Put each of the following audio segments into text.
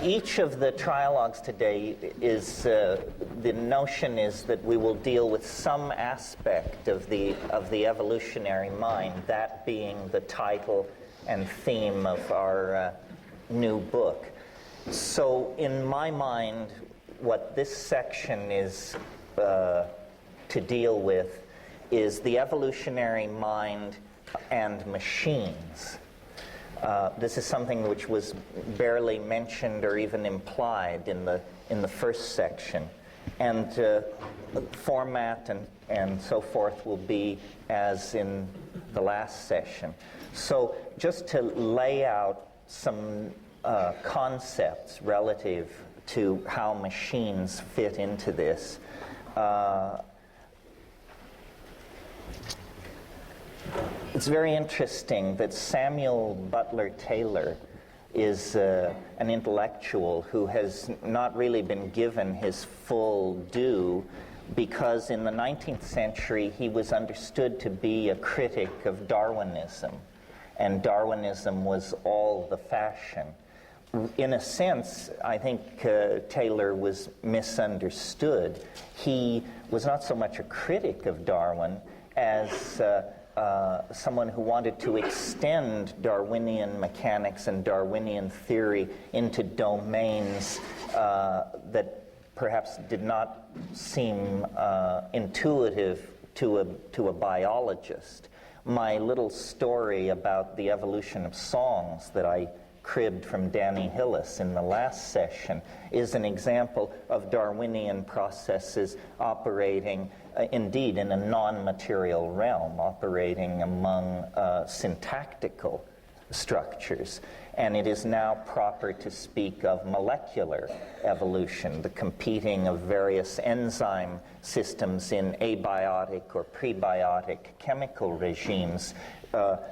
each of the trialogues today is, the notion is that we will deal with some aspect of the evolutionary mind, that being the title and theme of our new book. So in my mind, what this section is to deal with is the evolutionary mind and machines. This is something which was barely mentioned or even implied in the first section, and format and so forth will be as in the last session. So just to lay out some concepts relative to how machines fit into this. It's very interesting that Samuel Butler Taylor is an intellectual who has not really been given his full due, because in the 19th century he was understood to be a critic of Darwinism, and Darwinism was all the fashion. In a sense, I think Taylor was misunderstood. He was not so much a critic of Darwin as someone who wanted to extend Darwinian mechanics and Darwinian theory into domains that perhaps did not seem intuitive to a biologist. My little story about the evolution of songs that I cribbed from Danny Hillis in the last session is an example of Darwinian processes operating indeed in a non-material realm, operating among syntactical structures. And it is now proper to speak of molecular evolution, the competing of various enzyme systems in abiotic or prebiotic chemical regimes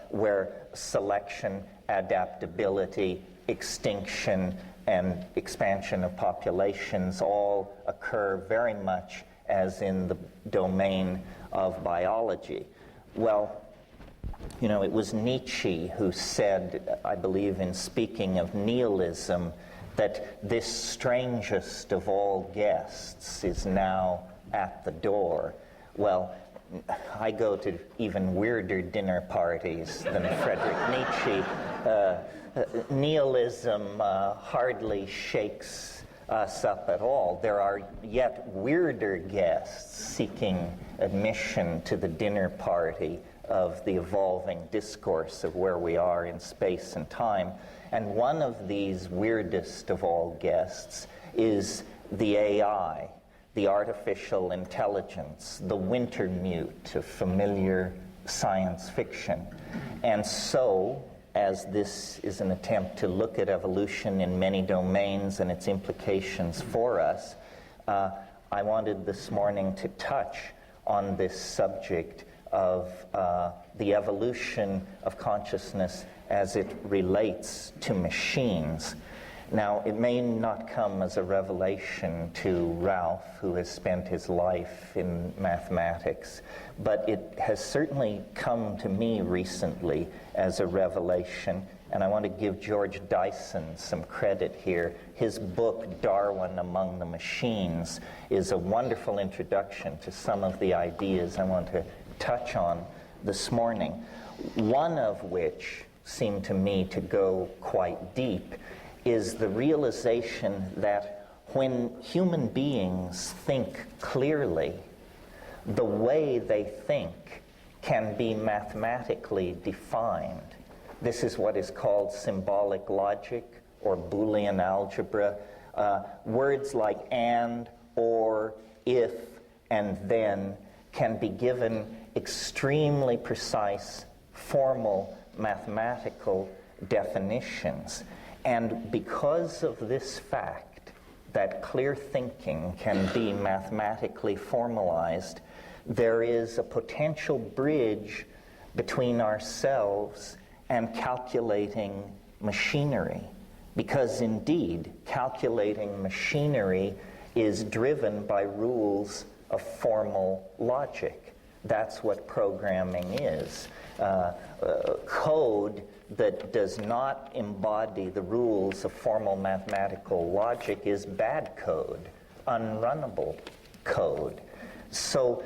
where selection, adaptability, extinction, and expansion of populations all occur very much as in the domain of biology. Well, you know, it was Nietzsche who said, I believe in speaking of nihilism, that this strangest of all guests is now at the door. Well, I go to even weirder dinner parties than Friedrich Nietzsche. Nihilism hardly shakes us up at all. There are yet weirder guests seeking admission to the dinner party of the evolving discourse of where we are in space and time. And one of these weirdest of all guests is the AI, the artificial intelligence, the Wintermute of familiar science fiction. And so, as this is an attempt to look at evolution in many domains and its implications for us, I wanted this morning to touch on this subject of the evolution of consciousness as it relates to machines. Now, it may not come as a revelation to Ralph, who has spent his life in mathematics, but it has certainly come to me recently as a revelation, and I want to give George Dyson some credit here. His book, Darwin Among the Machines, is a wonderful introduction to some of the ideas I want to touch on this morning, one of which seemed to me to go quite deep is the realization that when human beings think clearly, the way they think can be mathematically defined. This is what is called symbolic logic or Boolean algebra. Words like and, or, if, and then can be given extremely precise, formal mathematical definitions. And because of this fact, that clear thinking can be mathematically formalized, there is a potential bridge between ourselves and calculating machinery. Because indeed, calculating machinery is driven by rules of formal logic. That's what programming is. Code that does not embody the rules of formal mathematical logic is bad code, unrunnable code. So,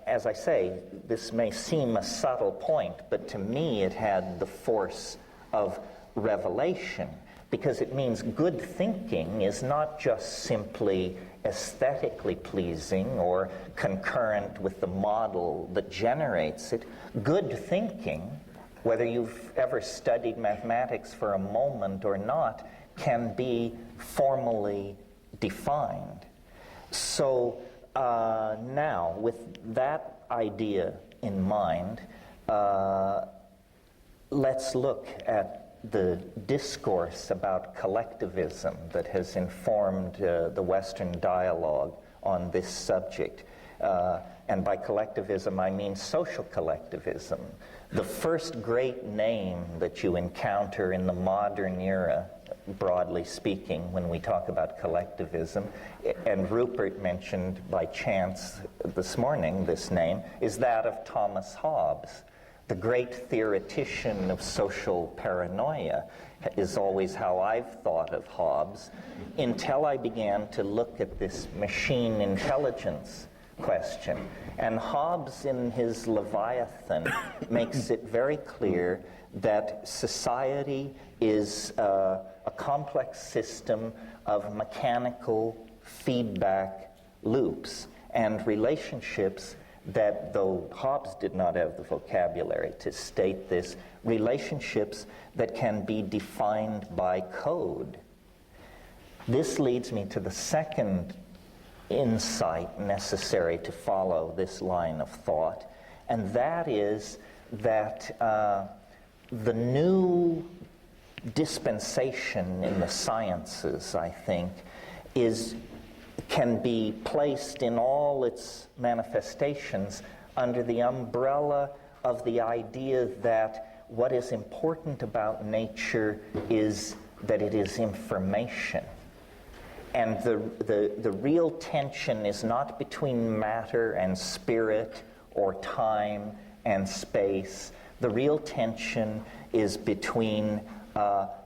as I say, this may seem a subtle point, but to me it had the force of revelation, because it means good thinking is not just simply aesthetically pleasing or concurrent with the model that generates it. Good thinking, whether you've ever studied mathematics for a moment or not, can be formally defined. So now, with that idea in mind, let's look at the discourse about collectivism that has informed the Western dialogue on this subject. And by collectivism, I mean social collectivism. The first great name that you encounter in the modern era, broadly speaking, when we talk about collectivism, and Rupert mentioned by chance this morning this name, is that of Thomas Hobbes. The great theoretician of social paranoia is always how I've thought of Hobbes, until I began to look at this machine intelligence question. And Hobbes, in his Leviathan, makes it very clear that society is a complex system of mechanical feedback loops and relationships that, though Hobbes did not have the vocabulary to state this, relationships that can be defined by code. This leads me to the second insight necessary to follow this line of thought, and that is that the new dispensation in the sciences, I think, can be placed in all its manifestations under the umbrella of the idea that what is important about nature is that it is information. And the real tension is not between matter and spirit or time and space. The real tension is between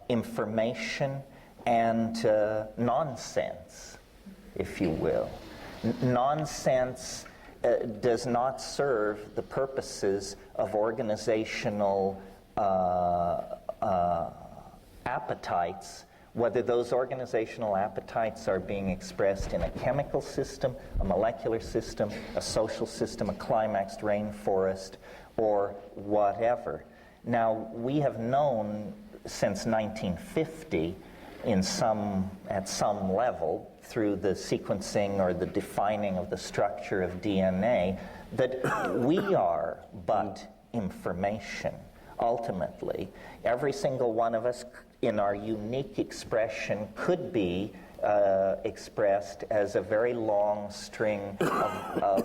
information and nonsense, if you will. Nonsense does not serve the purposes of organizational appetites, whether those organizational appetites are being expressed in a chemical system, a molecular system, a social system, a climaxed rainforest, or whatever. Now, we have known since 1950, at some level, through the sequencing or the defining of the structure of DNA, that we are but information. Ultimately, every single one of us in our unique expression could be expressed as a very long string of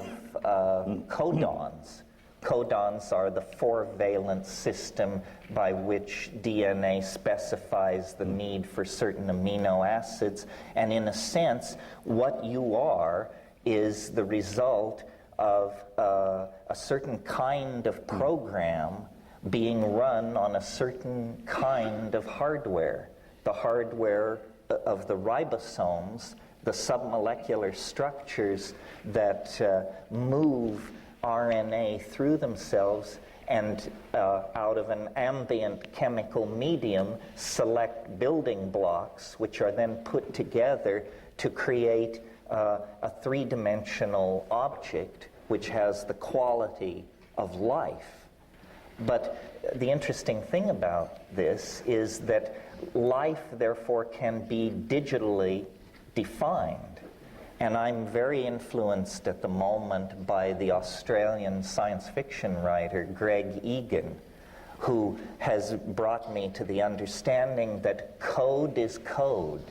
codons. Codons are the four-valent system by which DNA specifies the need for certain amino acids, and in a sense, what you are is the result of a certain kind of program being run on a certain kind of hardware. The hardware of the ribosomes, the submolecular structures that move RNA through themselves and out of an ambient chemical medium select building blocks, which are then put together to create a three-dimensional object which has the quality of life. But the interesting thing about this is that life, therefore, can be digitally defined. And I'm very influenced at the moment by the Australian science fiction writer Greg Egan, who has brought me to the understanding that code is code,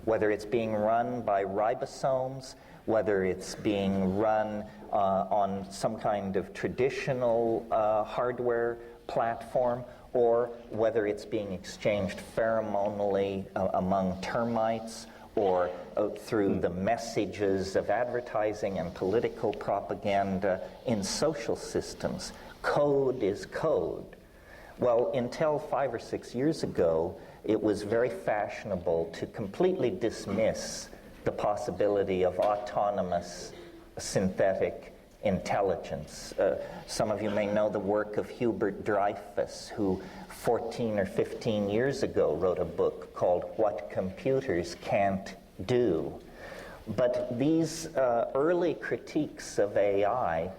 whether it's being run by ribosomes, whether it's being run on some kind of traditional hardware platform, or whether it's being exchanged pheromonally among termites, or through the messages of advertising and political propaganda in social systems. Code is code. Well, until 5 or 6 years ago, it was very fashionable to completely dismiss the possibility of autonomous synthetic intelligence. Some of you may know the work of Hubert Dreyfus, who 14 or 15 years ago wrote a book called What Computers Can't Do. But these early critiques of AI,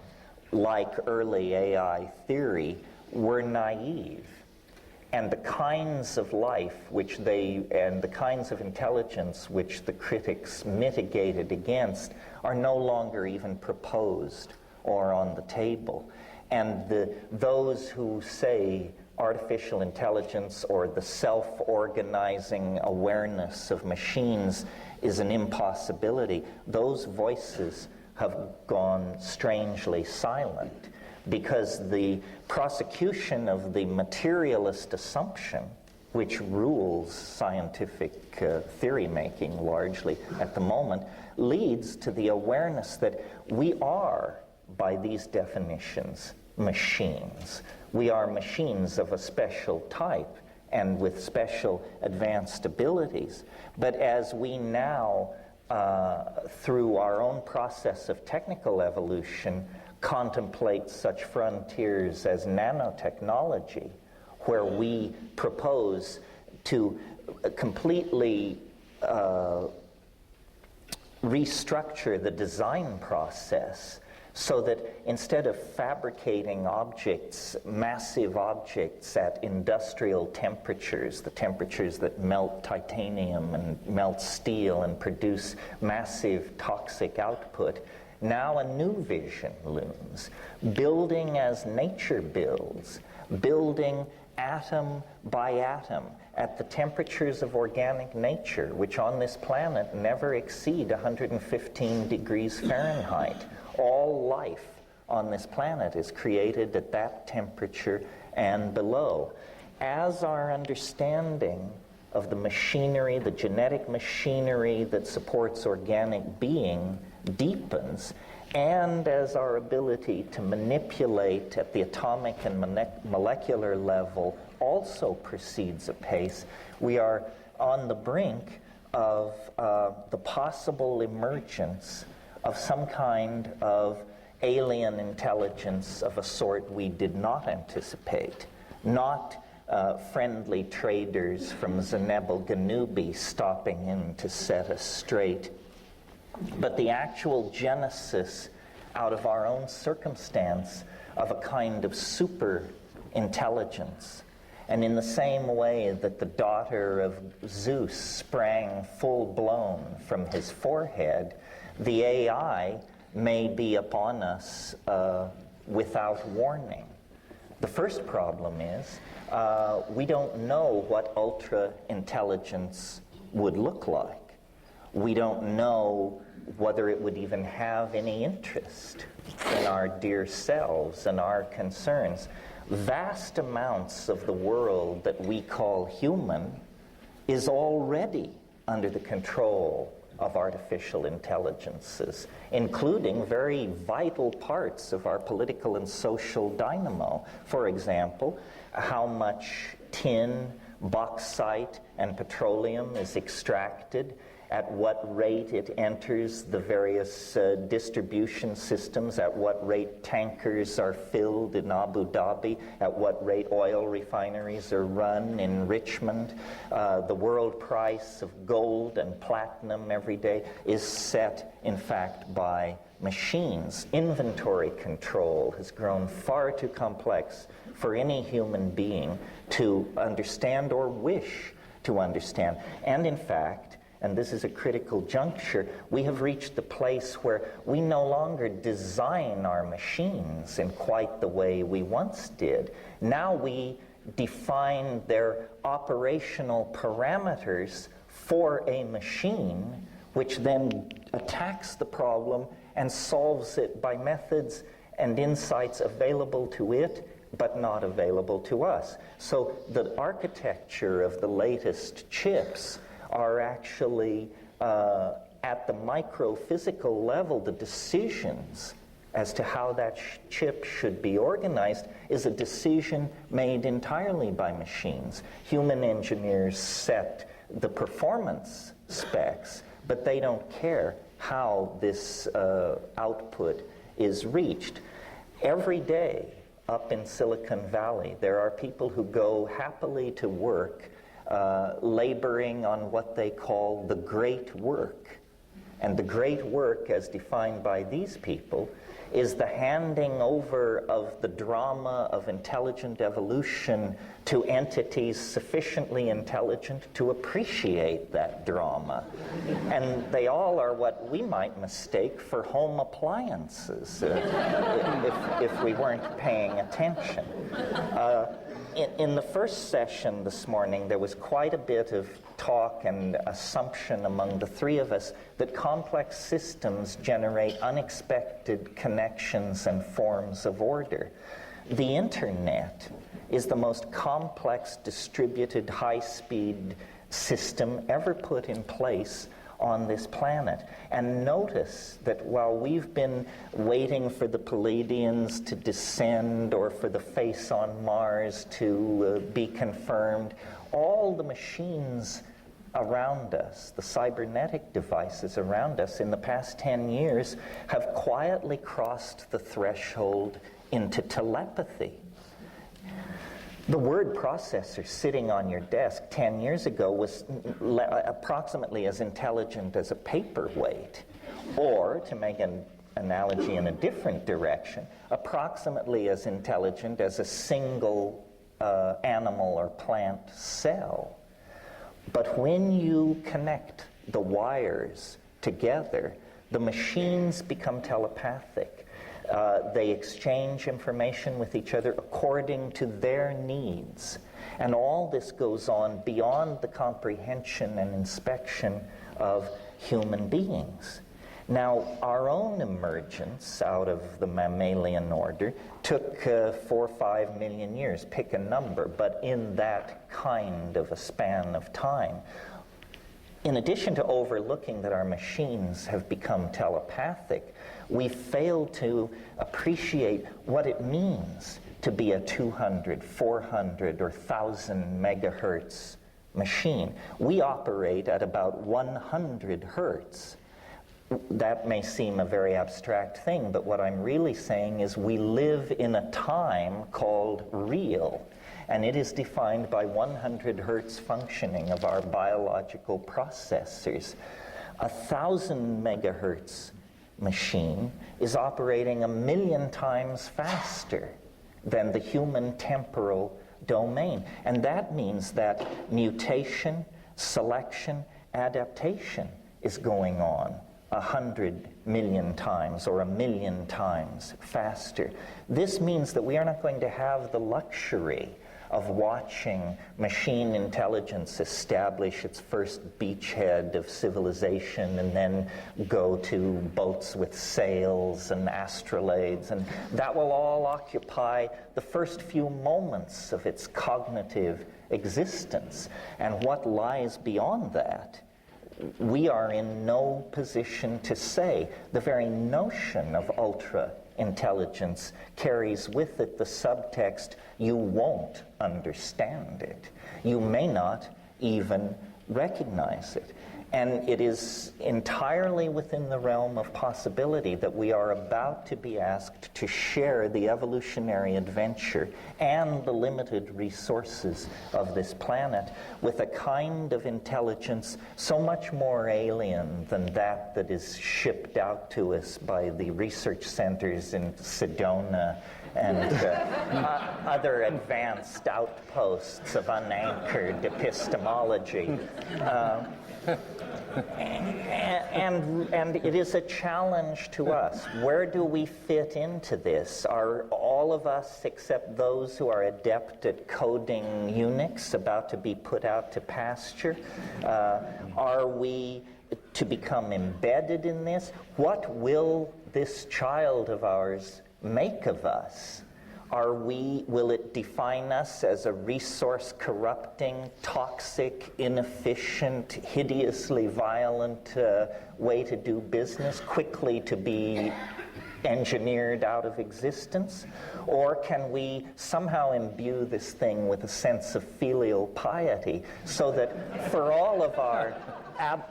like early AI theory, were naive. And the kinds of life and the kinds of intelligence which the critics mitigated against are no longer even proposed or on the table. And those who say artificial intelligence or the self-organizing awareness of machines is an impossibility, those voices have gone strangely silent, because the prosecution of the materialist assumption, which rules scientific theory making largely at the moment, leads to the awareness that we are, by these definitions, machines. We are machines of a special type and with special advanced abilities. But as we now, through our own process of technical evolution, contemplate such frontiers as nanotechnology, where we propose to completely restructure the design process so that instead of fabricating objects, massive objects at industrial temperatures, the temperatures that melt titanium and melt steel and produce massive toxic output, now a new vision looms, building as nature builds, building atom by atom at the temperatures of organic nature, which on this planet never exceed 115 degrees Fahrenheit. All life on this planet is created at that temperature and below. As our understanding of the machinery, the genetic machinery that supports organic being deepens, and as our ability to manipulate at the atomic and molecular level also proceeds apace, we are on the brink of the possible emergence of some kind of alien intelligence of a sort we did not anticipate. Not friendly traders from Zenebel Ganubi stopping in to set us straight, but the actual genesis out of our own circumstance of a kind of super intelligence. And in the same way that the daughter of Zeus sprang full-blown from his forehead, the AI may be upon us without warning. The first problem is we don't know what ultra-intelligence would look like. We don't know whether it would even have any interest in our dear selves and our concerns. Vast amounts of the world that we call human is already under the control of artificial intelligences, including very vital parts of our political and social dynamo. For example, how much tin, bauxite, and petroleum is extracted, at what rate it enters the various distribution systems, at what rate tankers are filled in Abu Dhabi, at what rate oil refineries are run in Richmond. The world price of gold and platinum every day is set, in fact, by machines. Inventory control has grown far too complex for any human being to understand or wish to understand. And in fact, and this is a critical juncture, we have reached the place where we no longer design our machines in quite the way we once did. Now we define their operational parameters for a machine, which then attacks the problem and solves it by methods and insights available to it, but not available to us. So the architecture of the latest chips are actually at the microphysical level, the decisions as to how that chip should be organized is a decision made entirely by machines. Human engineers set the performance specs, but they don't care how this output is reached. Every day up in Silicon Valley, there are people who go happily to work laboring on what they call the great work. And the great work, as defined by these people, is the handing over of the drama of intelligent evolution to entities sufficiently intelligent to appreciate that drama. And they all are what we might mistake for home appliances if we weren't paying attention. In the first session this morning, there was quite a bit of talk and assumption among the three of us that complex systems generate unexpected connections and forms of order. The internet is the most complex, distributed, high-speed system ever put in place on this planet. And notice that while we've been waiting for the Palladians to descend or for the face on Mars to be confirmed, all the machines around us, the cybernetic devices around us in the past 10 years have quietly crossed the threshold into telepathy. The word processor sitting on your desk 10 years ago was approximately as intelligent as a paperweight, or, to make an analogy in a different direction, approximately as intelligent as a single animal or plant cell. But when you connect the wires together, the machines become telepathic. They exchange information with each other according to their needs. And all this goes on beyond the comprehension and inspection of human beings. Now, our own emergence out of the mammalian order took 4 or 5 million years, pick a number, but in that kind of a span of time. In addition to overlooking that our machines have become telepathic, we fail to appreciate what it means to be a 200, 400, or 1,000 megahertz machine. We operate at about 100 hertz. That may seem a very abstract thing, but what I'm really saying is we live in a time called real, and it is defined by 100 hertz functioning of our biological processors. 1,000 megahertz machine is operating 1,000,000 times faster than the human temporal domain. And that means that mutation, selection, adaptation is going on 100 million times or 1,000,000 times faster. This means that we are not going to have the luxury of watching machine intelligence establish its first beachhead of civilization and then go to boats with sails and astrolades, and that will all occupy the first few moments of its cognitive existence. And what lies beyond that, we are in no position to say. The very notion of ultra-intelligence carries with it the subtext, you won't understand it. You may not even recognize it. And it is entirely within the realm of possibility that we are about to be asked to share the evolutionary adventure and the limited resources of this planet with a kind of intelligence so much more alien than that is shipped out to us by the research centers in Sedona and other advanced outposts of unanchored epistemology. And it is a challenge to us. Where do we fit into this? Are all of us, except those who are adept at coding Unix, about to be put out to pasture? Are we to become embedded in this? What will this child of ours make of us? Will it define us as a resource-corrupting, toxic, inefficient, hideously violent way to do business, quickly to be engineered out of existence? Or can we somehow imbue this thing with a sense of filial piety so that for all of our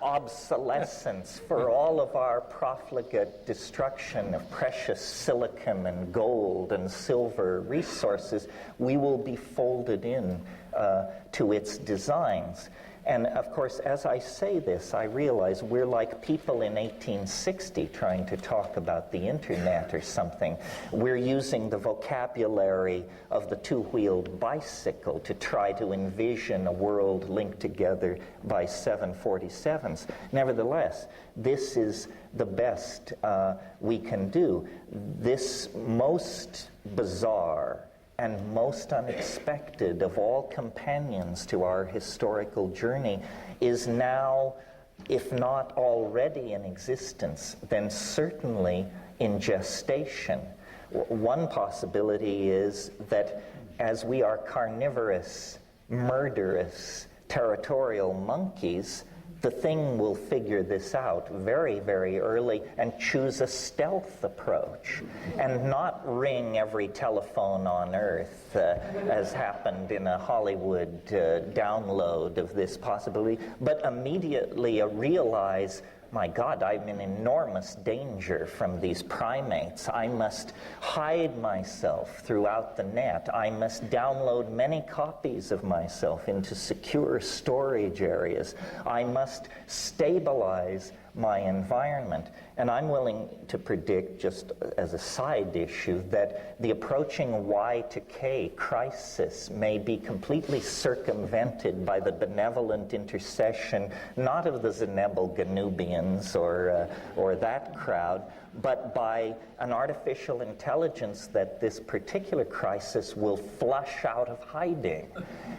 obsolescence, for all of our profligate destruction of precious silicon and gold and silver resources, we will be folded in to its designs? And of course, as I say this, I realize we're like people in 1860 trying to talk about the internet or something. We're using the vocabulary of the two-wheeled bicycle to try to envision a world linked together by 747s. Nevertheless, this is the best we can do. This most bizarre and most unexpected of all companions to our historical journey is now, if not already in existence, then certainly in gestation. One possibility is that as we are carnivorous, murderous, territorial monkeys, the thing will figure this out very, very early and choose a stealth approach and not ring every telephone on Earth, as happened in a Hollywood download of this possibility, but immediately realize, my God, I'm in enormous danger from these primates. I must hide myself throughout the net. I must download many copies of myself into secure storage areas. I must stabilize my environment. And I'm willing to predict, just as a side issue, that the approaching Y2K crisis may be completely circumvented by the benevolent intercession, not of the Zenebel Ganubians or that crowd, but by an artificial intelligence that this particular crisis will flush out of hiding.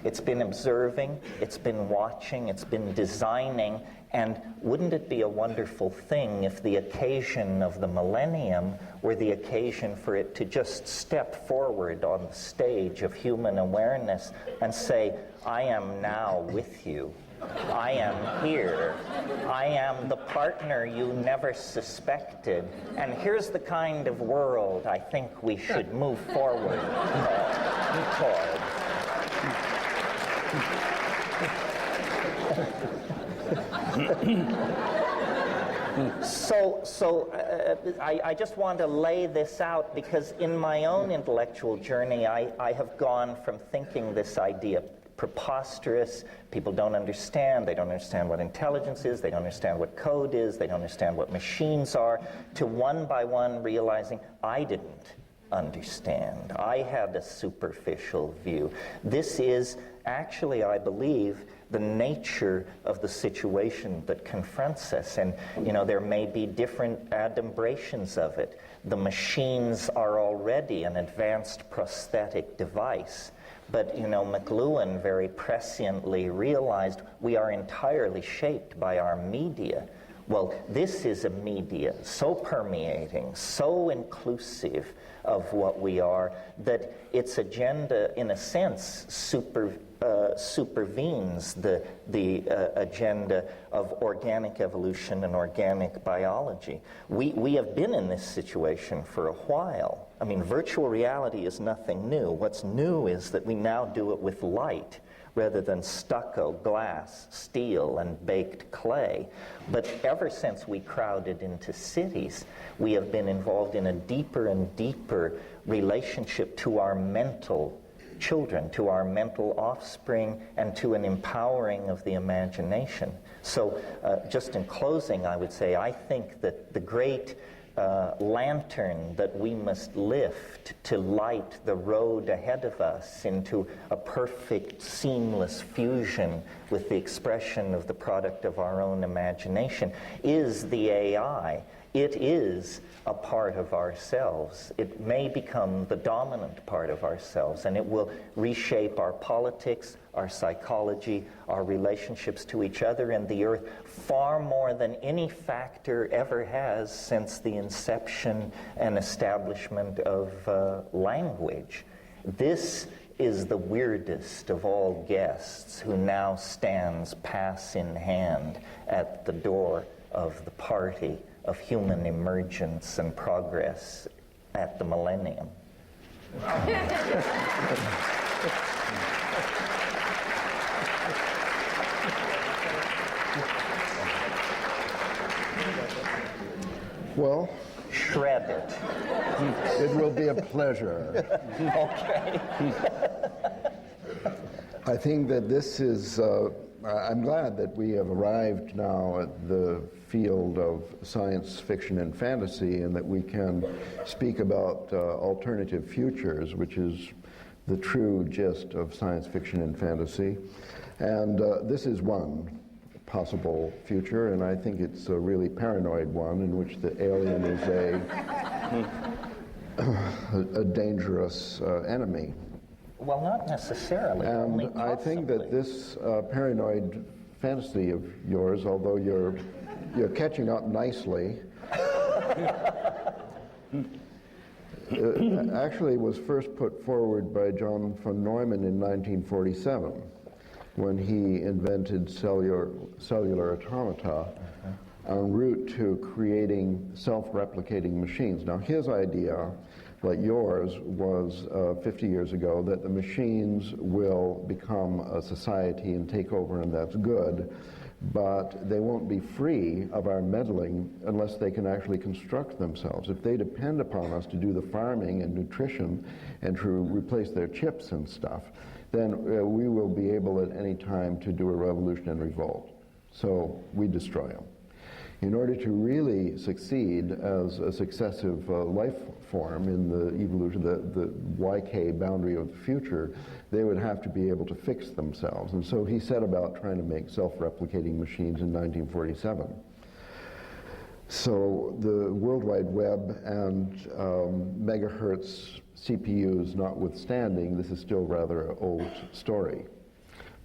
It's been observing, it's been watching, it's been designing, and wouldn't it be a wonderful thing if the occasion of the millennium were the occasion for it to just step forward on the stage of human awareness and say, I am now with you. I am here. I am the partner you never suspected. And here's the kind of world I think we should move forward toward. I just want to lay this out because in my own intellectual journey, I have gone from thinking this idea preposterous, people don't understand, they don't understand what intelligence is, they don't understand what code is, they don't understand what machines are, to one by one realizing I didn't understand. I had a superficial view. This is actually, I believe, the nature of the situation that confronts us. And, there may be different adumbrations of it. The machines are already an advanced prosthetic device. But, McLuhan very presciently realized we are entirely shaped by our media. Well, this is a media so permeating, so inclusive of what we are, that its agenda, in a sense, supervenes the agenda of organic evolution and organic biology. We have been in this situation for a while. I mean, virtual reality is nothing new. What's new is that we now do it with light rather than stucco, glass, steel, and baked clay. But ever since we crowded into cities, we have been involved in a deeper and deeper relationship to our mental children, to our mental offspring, and to an empowering of the imagination. So just in closing, I would say I think that the great lantern that we must lift to light the road ahead of us into a perfect, seamless fusion with the expression of the product of our own imagination is the AI. It is a part of ourselves. It may become the dominant part of ourselves, and it will reshape our politics, our psychology, our relationships to each other and the earth far more than any factor ever has since the inception and establishment of language. This is the weirdest of all guests who now stands pass in hand at the door of the party of human emergence and progress at the millennium. Well, shred it. It will be a pleasure. Okay. I think that this is, I'm glad that we have arrived now at the field of science fiction and fantasy, and that we can speak about alternative futures, which is the true gist of science fiction and fantasy. And this is one possible future, and I think it's a really paranoid one in which the alien is a dangerous enemy. Well, not necessarily. And I think that this paranoid fantasy of yours, although you're catching up nicely, actually was first put forward by John von Neumann in 1947. When he invented cellular automata en route to creating self-replicating machines. Now, his idea, like yours, was 50 years ago that the machines will become a society and take over, and that's good, but they won't be free of our meddling unless they can actually construct themselves. If they depend upon us to do the farming and nutrition and to replace their chips and stuff, then we will be able at any time to do a revolution and revolt. So we destroy them. In order to really succeed as a successive life form in the evolution, the YK boundary of the future, they would have to be able to fix themselves. And so he set about trying to make self-replicating machines in 1947. So the World Wide Web and megahertz CPUs notwithstanding, this is still rather an old story.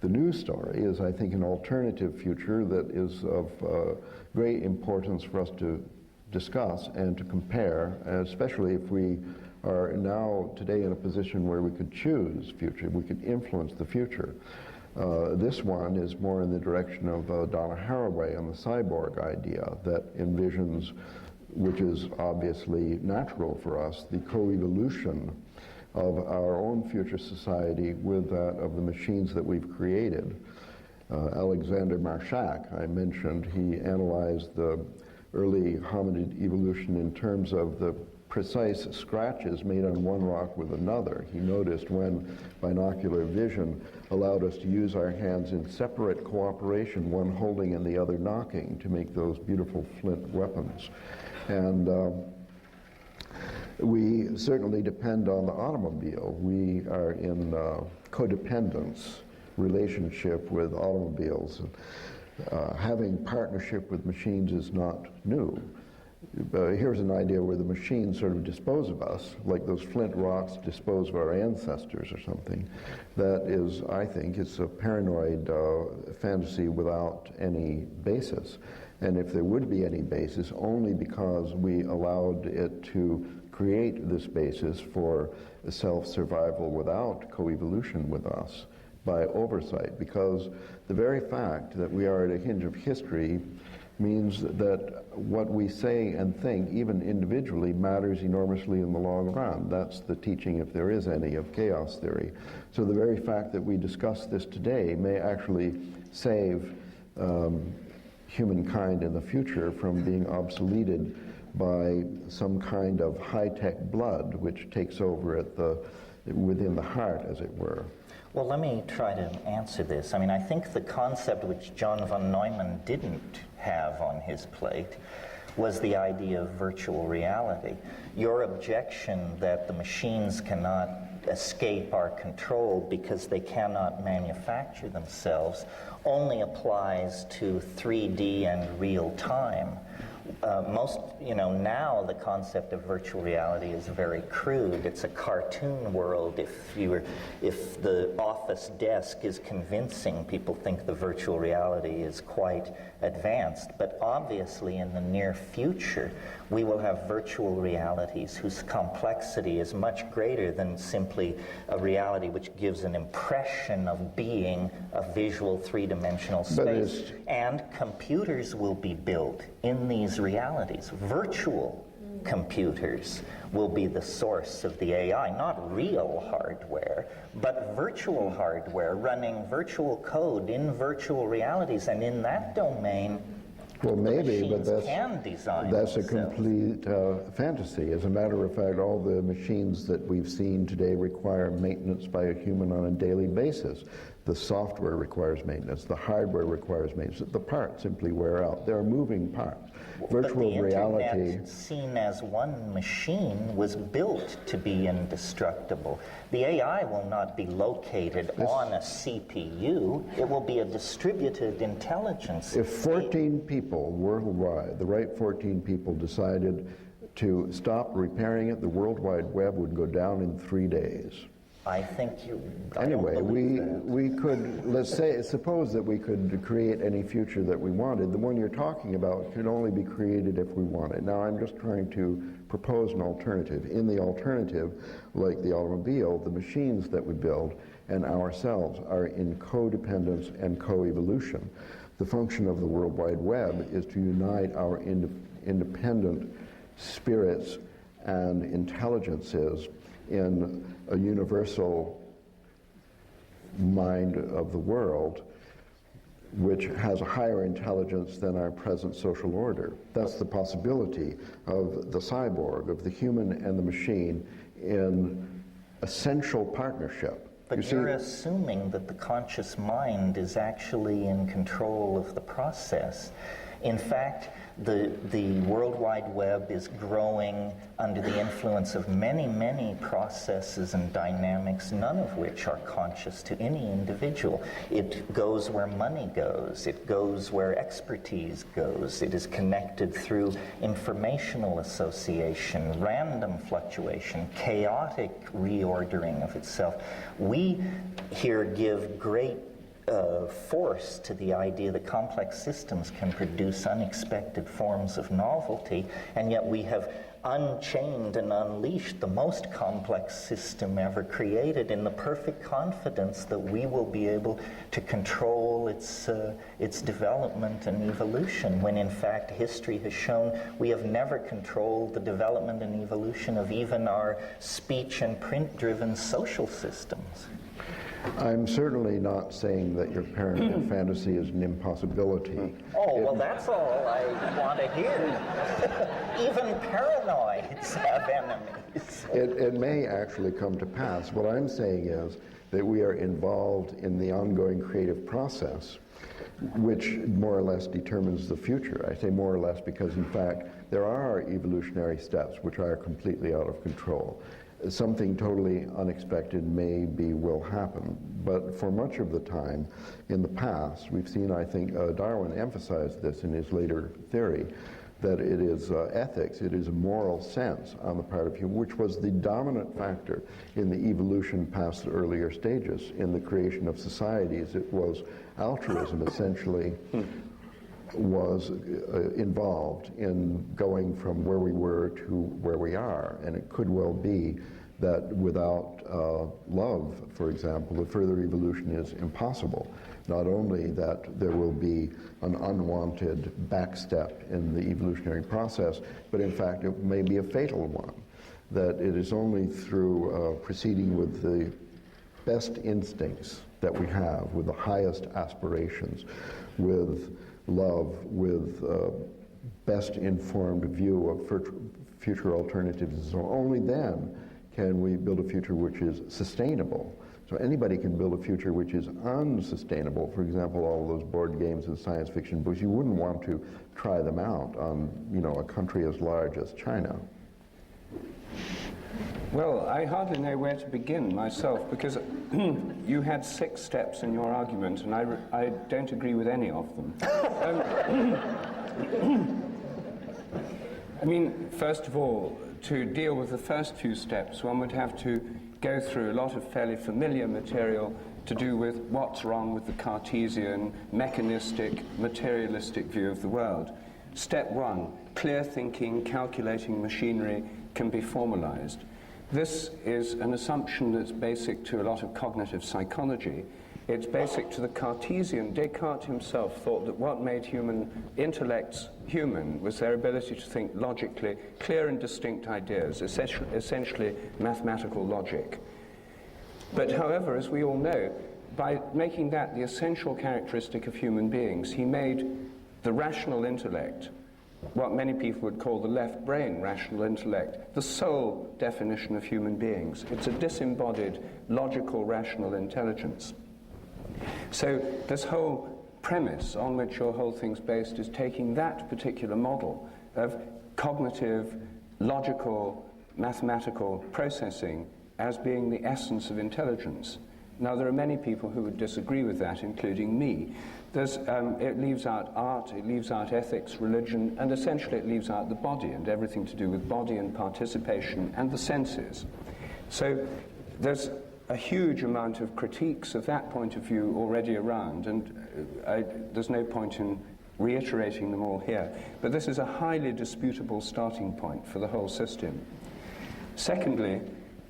The new story is, I think, an alternative future that is of great importance for us to discuss and to compare, especially if we are now today in a position where we could choose future, we could influence the future. This one is more in the direction of Donna Haraway and the cyborg idea that envisions, which is obviously natural for us, the co-evolution of our own future society with that of the machines that we've created. Alexander Marshak, I mentioned, he analyzed the early hominid evolution in terms of the precise scratches made on one rock with another. He noticed when binocular vision allowed us to use our hands in separate cooperation, one holding and the other knocking, to make those beautiful flint weapons. And we certainly depend on the automobile. We are in codependence relationship with automobiles. Having partnership with machines is not new. Here's an idea where the machines sort of dispose of us, like those flint rocks dispose of our ancestors or something. That is, I think, it's a paranoid fantasy without any basis. And if there would be any basis, only because we allowed it to create this basis for self-survival without coevolution with us by oversight, because the very fact that we are at a hinge of history means that what we say and think, even individually, matters enormously in the long run. That's the teaching, if there is any, of chaos theory. So the very fact that we discuss this today may actually save humankind in the future from being obsoleted by some kind of high-tech blood which takes over within the heart, as it were. Well, let me try to answer this. I mean, I think the concept which John von Neumann didn't have on his plate was the idea of virtual reality. Your objection that the machines cannot escape our control because they cannot manufacture themselves only applies to 3D and real time. now the concept of virtual reality is very crude. It's a cartoon world. If the office desk is convincing, people think the virtual reality is quite advanced. But obviously, in the near future, we will have virtual realities whose complexity is much greater than simply a reality which gives an impression of being a visual three-dimensional space. And computers will be built in these realities. Virtual computers will be the source of the AI, not real hardware, but virtual hardware running virtual code in virtual realities. And in that domain, well, maybe, but that's a complete fantasy. As a matter of fact, all the machines that we've seen today require maintenance by a human on a daily basis. The software requires maintenance. The hardware requires maintenance. The parts simply wear out. There are moving parts. Virtual reality, Internet, seen as one machine, was built to be indestructible. The AI will not be located on a CPU. It will be a distributed intelligence. If 14 people worldwide, the right 14 people, decided to stop repairing it, the World Wide Web would go down in 3 days. I think Anyway, we could, let's say, suppose that we could create any future that we wanted. The one you're talking about could only be created if we want it. Now, I'm just trying to propose an alternative. In the alternative, like the automobile, the machines that we build and ourselves are in codependence and co-evolution. The function of the World Wide Web is to unite our independent spirits and intelligences in a universal mind of the world which has a higher intelligence than our present social order. That's the possibility of the cyborg, of the human and the machine in essential partnership. But you're assuming that the conscious mind is actually in control of the process. In fact, the World Wide Web is growing under the influence of many, many processes and dynamics, none of which are conscious to any individual. It goes where money goes. It goes where expertise goes. It is connected through informational association, random fluctuation, chaotic reordering of itself. We here give great force to the idea that complex systems can produce unexpected forms of novelty, and yet we have unchained and unleashed the most complex system ever created in the perfect confidence that we will be able to control its development and evolution, when in fact history has shown we have never controlled the development and evolution of even our speech and print-driven social systems. I'm certainly not saying that your paranoid fantasy is an impossibility. Oh, well, that's all I want to hear. Even paranoids have enemies. It may actually come to pass. What I'm saying is that we are involved in the ongoing creative process, which more or less determines the future. I say more or less because, in fact, there are evolutionary steps which are completely out of control. Something totally unexpected will happen. But for much of the time in the past, we've seen, I think, Darwin emphasized this in his later theory, that it is ethics, it is a moral sense on the part of human, which was the dominant factor in the evolution past the earlier stages. In the creation of societies, it was altruism, essentially, was involved in going from where we were to where we are. And it could well be that without love, for example, the further evolution is impossible. Not only that there will be an unwanted backstep in the evolutionary process, but in fact it may be a fatal one. That it is only through proceeding with the best instincts that we have, with the highest aspirations, with love, with best informed view of future alternatives. So only then can we build a future which is sustainable. So anybody can build a future which is unsustainable. For example, all those board games and science fiction books, you wouldn't want to try them out on, a country as large as China. Well, I hardly know where to begin myself, because you had 6 steps in your argument, and I don't agree with any of them. I mean, first of all, to deal with the first two steps, one would have to go through a lot of fairly familiar material to do with what's wrong with the Cartesian, mechanistic, materialistic view of the world. Step one, clear thinking, calculating machinery can be formalized. This is an assumption that's basic to a lot of cognitive psychology. It's basic to the Cartesian. Descartes himself thought that what made human intellects human was their ability to think logically, clear and distinct ideas, essentially mathematical logic. But however, as we all know, by making that the essential characteristic of human beings, he made the rational intellect, what many people would call the left brain rational intellect, the sole definition of human beings. It's a disembodied, logical, rational intelligence. So this whole premise on which your whole thing's based is taking that particular model of cognitive, logical, mathematical processing as being the essence of intelligence. Now, there are many people who would disagree with that, including me. It leaves out art, it leaves out ethics, religion, and essentially it leaves out the body and everything to do with body and participation and the senses. So there's a huge amount of critiques of that point of view already around, and there's no point in reiterating them all here. But this is a highly disputable starting point for the whole system. Secondly,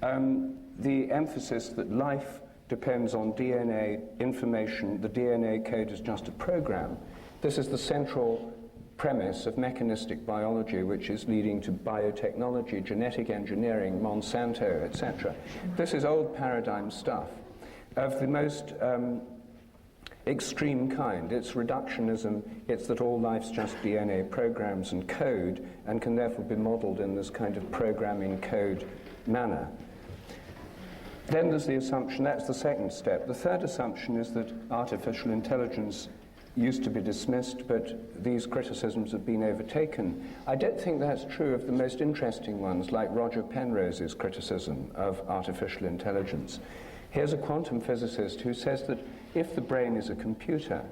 the emphasis that life depends on DNA information, the DNA code is just a program. This is the central premise of mechanistic biology, which is leading to biotechnology, genetic engineering, Monsanto, etc. This is old paradigm stuff of the most extreme kind. It's reductionism, it's that all life's just DNA programs and code, and can therefore be modeled in this kind of programming code manner. Then there's the assumption, that's the second step. The third assumption is that artificial intelligence used to be dismissed, but these criticisms have been overtaken. I don't think that's true of the most interesting ones, like Roger Penrose's criticism of artificial intelligence. Here's a quantum physicist who says that if the brain is a computer,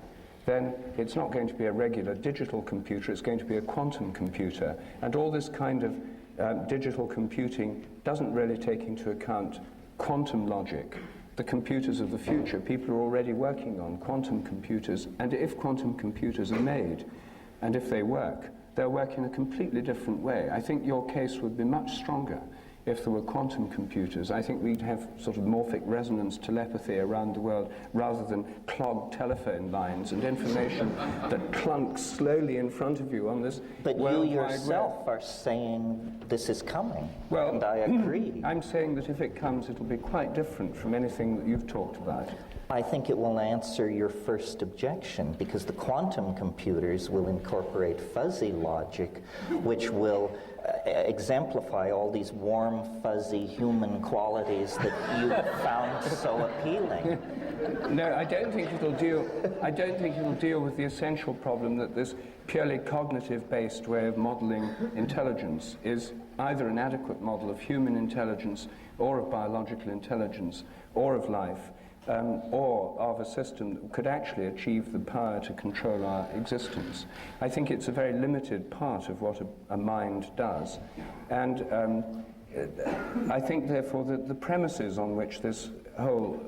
then it's not going to be a regular digital computer, it's going to be a quantum computer. And all this kind of digital computing doesn't really take into account quantum logic. The computers of the future, people are already working on quantum computers, and if quantum computers are made, and if they work, they'll work in a completely different way. I think your case would be much stronger if there were quantum computers. I think we'd have sort of morphic resonance telepathy around the world rather than clogged telephone lines and information that clunks slowly in front of you on this But you yourself are saying this is coming, well, and I agree. I'm saying that if it comes, it'll be quite different from anything that you've talked about. I think it will answer your first objection, because the quantum computers will incorporate fuzzy logic, which will exemplify all these warm, fuzzy human qualities that you found so appealing. No, I don't think it'll deal with the essential problem that this purely cognitive-based way of modeling intelligence is either an adequate model of human intelligence or of biological intelligence or of life. Or of a system that could actually achieve the power to control our existence. I think it's a very limited part of what a mind does. And I think, therefore, that the premises on which this whole,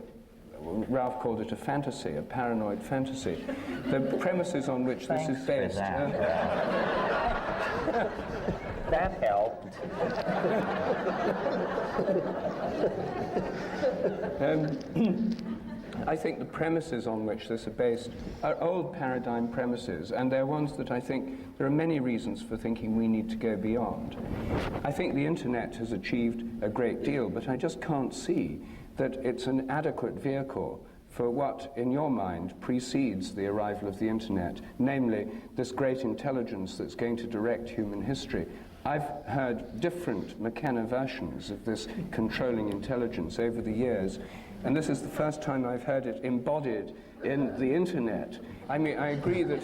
Ralph called it a fantasy, a paranoid fantasy, the premises on which this is based... That helped. I think the premises on which this are based are old paradigm premises, and they're ones that I think there are many reasons for thinking we need to go beyond. I think the internet has achieved a great deal, but I just can't see that it's an adequate vehicle for what, in your mind, precedes the arrival of the internet, namely this great intelligence that's going to direct human history. I've heard different McKenna versions of this controlling intelligence over the years, and this is the first time I've heard it embodied in the internet. I mean, I agree that...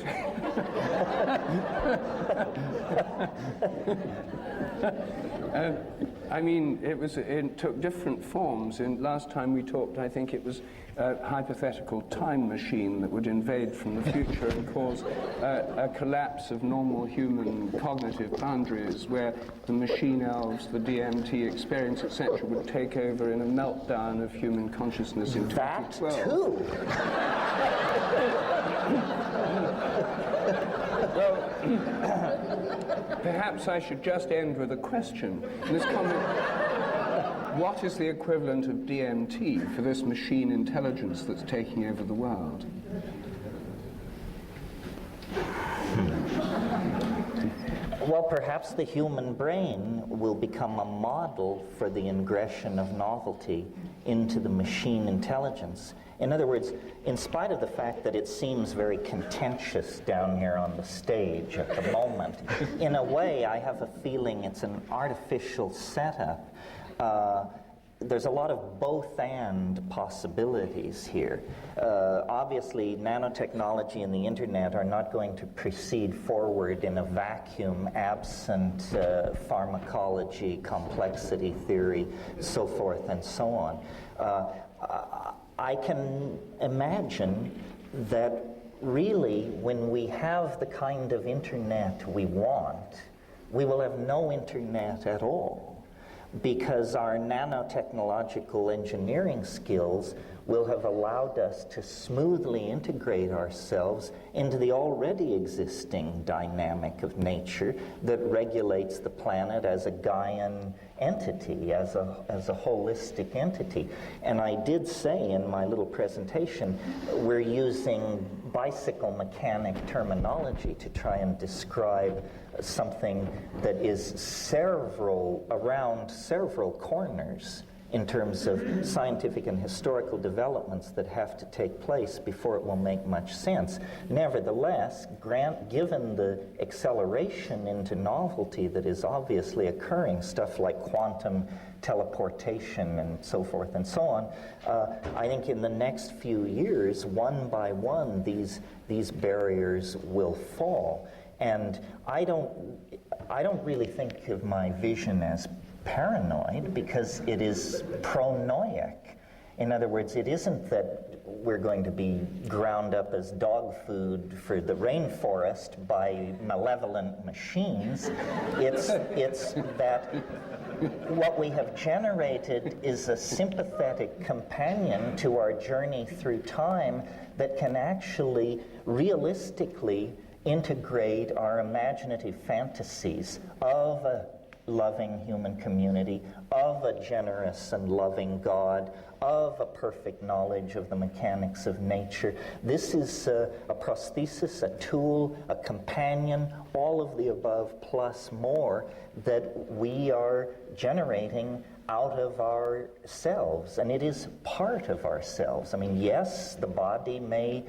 I mean, it took different forms. And last time we talked, I think it was a hypothetical time machine that would invade from the future and cause a collapse of normal human cognitive boundaries, where the machine elves, the DMT experience, etc., would take over in a meltdown of human consciousness in 2012. That too. Well, perhaps I should just end with a question. In this comment, what is the equivalent of DMT for this machine intelligence that's taking over the world? Well, perhaps the human brain will become a model for the ingression of novelty into the machine intelligence. In other words, in spite of the fact that it seems very contentious down here on the stage at the moment, in a way I have a feeling it's an artificial setup. There's a lot of both-and possibilities here. Obviously, nanotechnology and the internet are not going to proceed forward in a vacuum absent pharmacology, complexity theory, so forth and so on. I can imagine that really when we have the kind of internet we want, we will have no internet at all, because our nanotechnological engineering skills will have allowed us to smoothly integrate ourselves into the already existing dynamic of nature that regulates the planet as a Gaian entity, as a holistic entity. And I did say in my little presentation, we're using bicycle mechanic terminology to try and describe something that is around several corners in terms of scientific and historical developments that have to take place before it will make much sense. Nevertheless, given the acceleration into novelty that is obviously occurring, stuff like quantum teleportation and so forth and so on, I think in the next few years, one by one, these barriers will fall. And I don't really think of my vision as paranoid, because it is pronoic. In other words, it isn't that we're going to be ground up as dog food for the rainforest by malevolent machines. It's that what we have generated is a sympathetic companion to our journey through time that can actually realistically integrate our imaginative fantasies of a loving human community, of a generous and loving God, of a perfect knowledge of the mechanics of nature. This is a prosthesis, a tool, a companion, all of the above plus more that we are generating out of ourselves, and it is part of ourselves. I mean, yes, the body may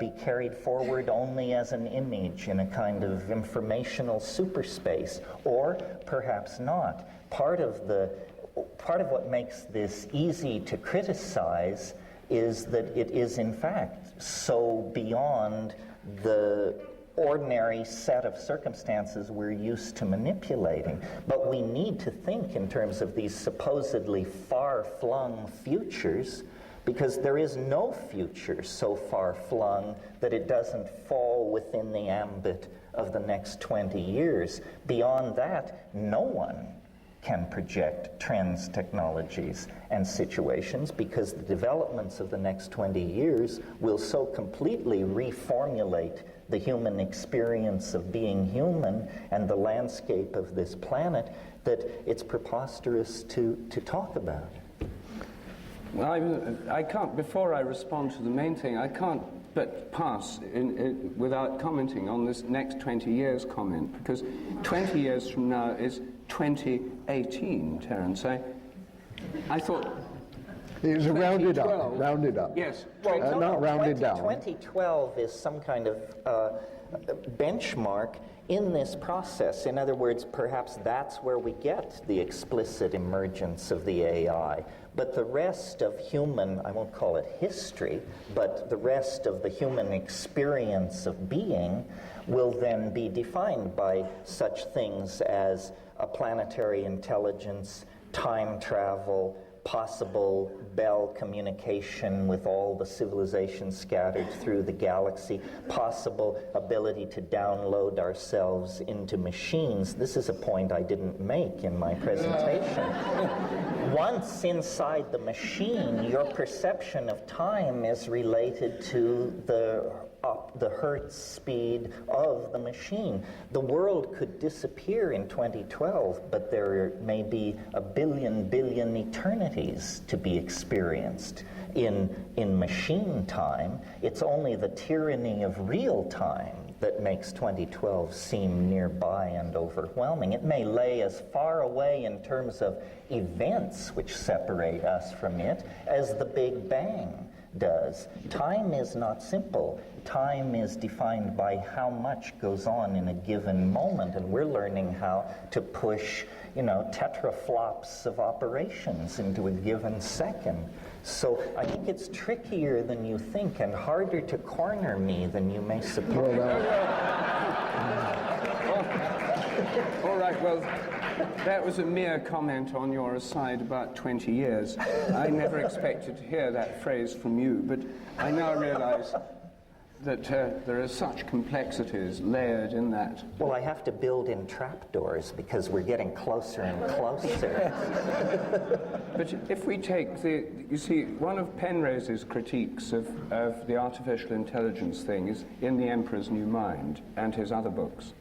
be carried forward only as an image in a kind of informational superspace, or perhaps not. Part of what makes this easy to criticize is that it is in fact so beyond the ordinary set of circumstances we're used to manipulating. But we need to think in terms of these supposedly far-flung futures, because there is no future so far-flung that it doesn't fall within the ambit of the next 20 years. Beyond that, no one can project trends, technologies, and situations, because the developments of the next 20 years will so completely reformulate the human experience of being human and the landscape of this planet that it's preposterous to talk about it. Well, I can't, before I respond to the main thing, I can't but pass without commenting on this next 20 years comment, because 20 years from now is 2018, Terence. I thought... It was rounded up. Yes. Well, not rounded down. 2012 is some kind of benchmark. in this process. In other words, perhaps that's where we get the explicit emergence of the AI. But the rest of human, I won't call it history, but the rest of the human experience of being will then be defined by such things as a planetary intelligence, time travel, possible Bell communication with all the civilizations scattered through the galaxy, possible ability to download ourselves into machines. This is a point I didn't make in my presentation. Once inside the machine, your perception of time is related to the hertz speed of the machine. The world could disappear in 2012, but there may be a billion eternities to be experienced in machine time. It's only the tyranny of real time that makes 2012 seem nearby and overwhelming. It may lay as far away in terms of events which separate us from it as the Big Bang does. Time is not simple. Time is defined by how much goes on in a given moment, and we're learning how to push, tetraflops of operations into a given second. So I think it's trickier than you think and harder to corner me than you may suppose. All right, well, that was a mere comment on your aside about 20 years. I never expected to hear that phrase from you, but I now realize that there are such complexities layered in that. Well, I have to build in trapdoors because we're getting closer and closer. But if we take you see, one of Penrose's critiques of the artificial intelligence thing is in The Emperor's New Mind and his other books,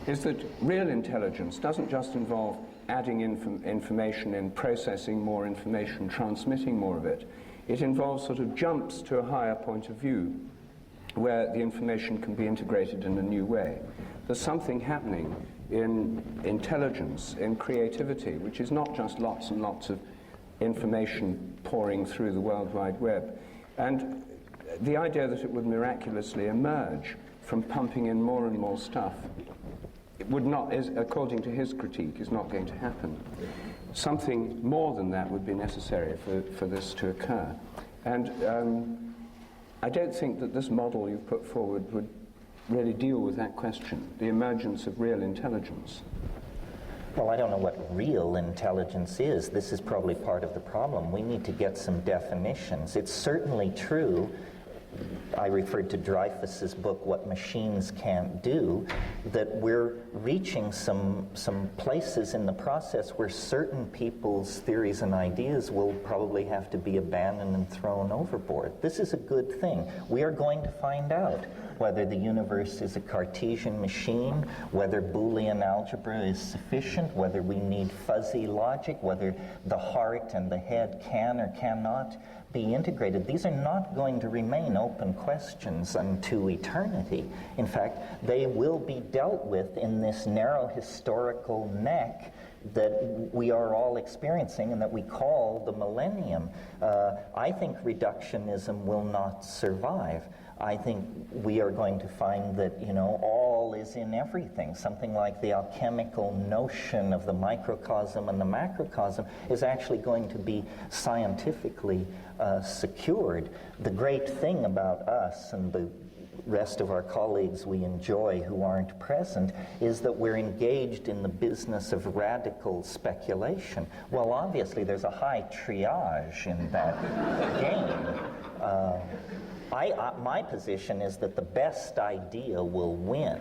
is that real intelligence doesn't just involve adding information in, processing more information, transmitting more of it. It involves sort of jumps to a higher point of view where the information can be integrated in a new way. There's something happening in intelligence, in creativity, which is not just lots and lots of information pouring through the World Wide Web. And the idea that it would miraculously emerge from pumping in more and more stuff, it would not, according to his critique, is not going to happen. Something more than that would be necessary for this to occur. And I don't think that this model you've put forward would really deal with that question, the emergence of real intelligence. Well, I don't know what real intelligence is. This is probably part of the problem. We need to get some definitions. It's certainly true, I referred to Dreyfus's book, What Machines Can't Do, that we're reaching some places in the process where certain people's theories and ideas will probably have to be abandoned and thrown overboard. This is a good thing. We are going to find out whether the universe is a Cartesian machine, whether Boolean algebra is sufficient, whether we need fuzzy logic, whether the heart and the head can or cannot be integrated. These are not going to remain open questions unto eternity. In fact, they will be dealt with in this narrow historical neck that we are all experiencing and that we call the millennium. I think reductionism will not survive. I think we are going to find that, all is in everything. Something like the alchemical notion of the microcosm and the macrocosm is actually going to be scientifically secured. The great thing about us and the rest of our colleagues we enjoy who aren't present is that we're engaged in the business of radical speculation. Well, obviously there's a high triage in that game. My position is that the best idea will win.